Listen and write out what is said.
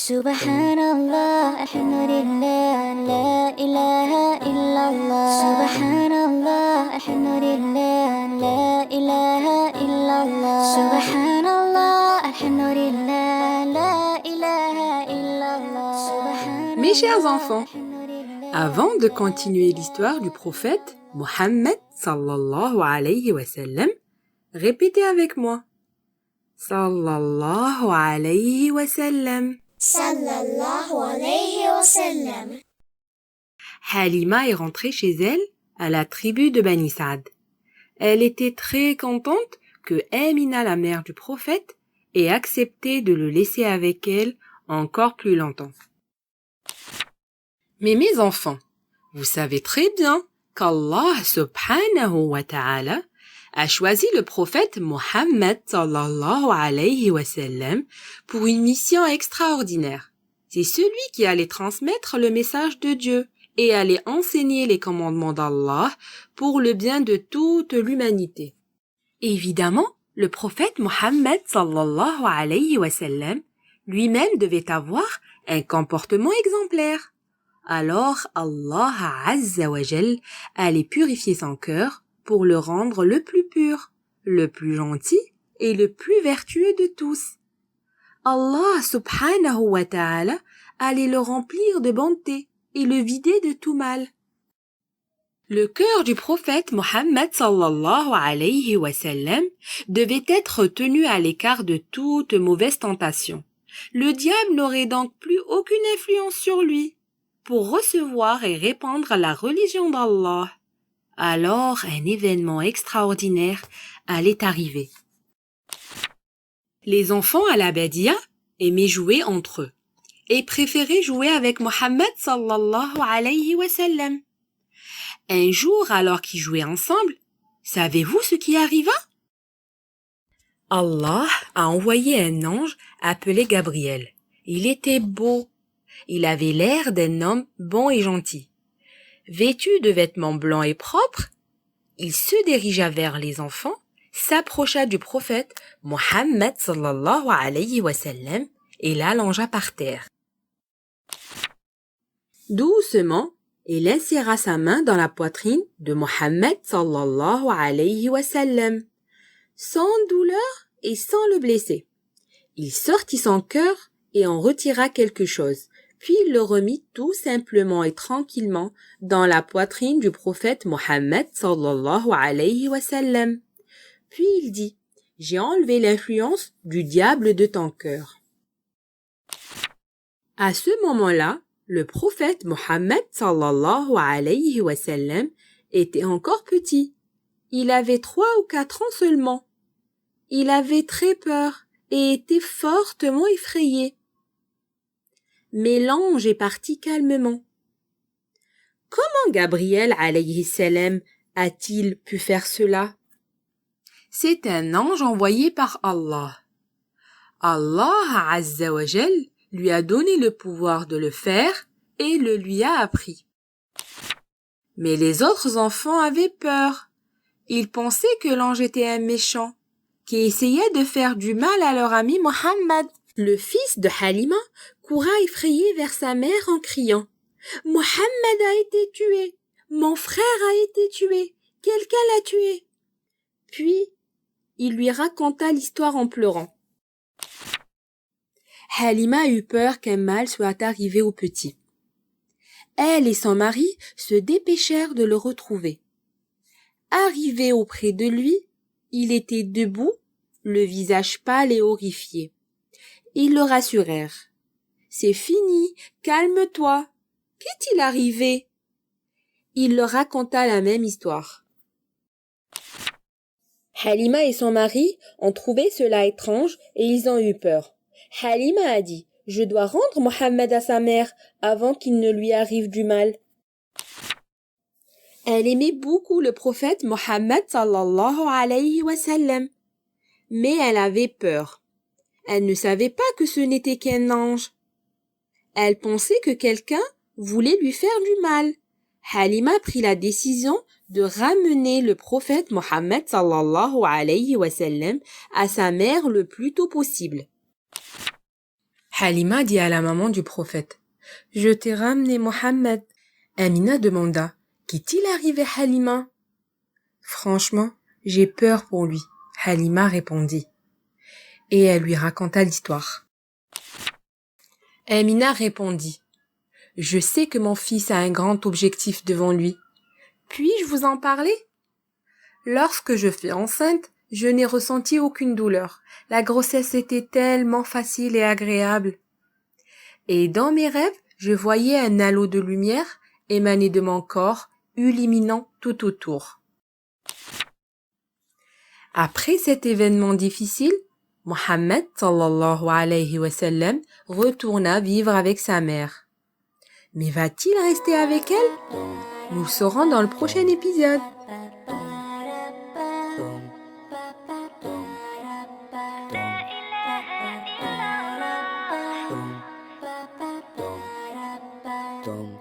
Subhanallah, alhamdulillah, la ilaha illallah. Subhanallah, alhamdulillah, la ilaha illallah. Subhanallah, alhamdulillah, la ilaha illallah. Mes chers enfants, avant de continuer l'histoire du prophète Mohammed sallallahu alayhi wa sallam, répétez avec moi. Sallallahu alayhi wa sallam. Sallallahu alayhi wa sallam. Halima est rentrée chez elle à la tribu de Bani Saad. Elle était très contente que Amina, la mère du prophète, ait accepté de le laisser avec elle encore plus longtemps. Mais mes enfants, vous savez très bien qu'Allah subhanahu wa ta'ala a choisi le prophète Mohammed sallallahu alayhi wa sallam pour une mission extraordinaire. C'est celui qui allait transmettre le message de Dieu et allait enseigner les commandements d'Allah pour le bien de toute l'humanité. Évidemment, le prophète Mohammed sallallahu alayhi wa sallam lui-même devait avoir un comportement exemplaire. Alors Allah azza wa jal allait purifier son cœur pour le rendre le plus pur, le plus gentil et le plus vertueux de tous. Allah subhanahu wa ta'ala allait le remplir de bonté et le vider de tout mal. Le cœur du prophète Mohammed sallallahu alayhi wa sallam devait être tenu à l'écart de toute mauvaise tentation. Le diable n'aurait donc plus aucune influence sur lui pour recevoir et répandre la religion d'Allah. Alors un événement extraordinaire allait arriver. Les enfants à la Badia aimaient jouer entre eux et préféraient jouer avec Mohammed sallallahu alayhi wa sallam. Un jour, alors qu'ils jouaient ensemble, savez-vous ce qui arriva? Allah a envoyé un ange appelé Gabriel. Il était beau. Il avait l'air d'un homme bon et gentil. Vêtu de vêtements blancs et propres, il se dirigea vers les enfants, s'approcha du prophète Mohammed sallallahu alayhi wa sallam et l'allongea par terre. Doucement, il inséra sa main dans la poitrine de Mohammed sallallahu alayhi wa sallam, sans douleur et sans le blesser. Il sortit son cœur et en retira quelque chose. Puis il le remit tout simplement et tranquillement dans la poitrine du prophète Mohammed sallallahu alayhi wa sallam. Puis il dit, « J'ai enlevé l'influence du diable de ton cœur. » À ce moment-là, le prophète Mohammed sallallahu alayhi wa sallam était encore petit. Il avait 3 ou 4 ans seulement. Il avait très peur et était fortement effrayé. Mais l'ange est parti calmement. Comment Gabriel alayhi salam a-t-il pu faire cela? C'est un ange envoyé par Allah. Allah azza wa jal lui a donné le pouvoir de le faire et le lui a appris. Mais les autres enfants avaient peur. Ils pensaient que l'ange était un méchant, qui essayait de faire du mal à leur ami Mohammed. Le fils de Halima courra effrayé vers sa mère en criant « Mohammed a été tué! Mon frère a été tué! Quelqu'un l'a tué !» Puis, il lui raconta l'histoire en pleurant. Halima eut peur qu'un mal soit arrivé au petit. Elle et son mari se dépêchèrent de le retrouver. Arrivés auprès de lui, il était debout, le visage pâle et horrifié. Ils le rassurèrent. « C'est fini, calme-toi. Qu'est-il arrivé ?» Il leur raconta la même histoire. Halima et son mari ont trouvé cela étrange et ils ont eu peur. Halima a dit « Je dois rendre Mohammed à sa mère avant qu'il ne lui arrive du mal. » Elle aimait beaucoup le prophète Mohammed sallallahu alayhi wa sallam, mais elle avait peur. Elle ne savait pas que ce n'était qu'un ange. Elle pensait que quelqu'un voulait lui faire du mal. Halima prit la décision de ramener le prophète Mohammed sallallahu alayhi wa sallam à sa mère le plus tôt possible. Halima dit à la maman du prophète, « Je t'ai ramené Mohammed. » Amina demanda, « Qu'est-il arrivé, Halima ?» « Franchement, j'ai peur pour lui. » Halima répondit. Et elle lui raconta l'histoire. Amina répondit, « Je sais que mon fils a un grand objectif devant lui. Puis-je vous en parler? Lorsque je fus enceinte, je n'ai ressenti aucune douleur. La grossesse était tellement facile et agréable. Et dans mes rêves, je voyais un halo de lumière émaner de mon corps, illuminant tout autour. Après cet événement difficile, Mohammed sallallahu alayhi wa sallam retourna vivre avec sa mère. Mais va-t-il rester avec elle? Nous le saurons dans le prochain épisode. Dum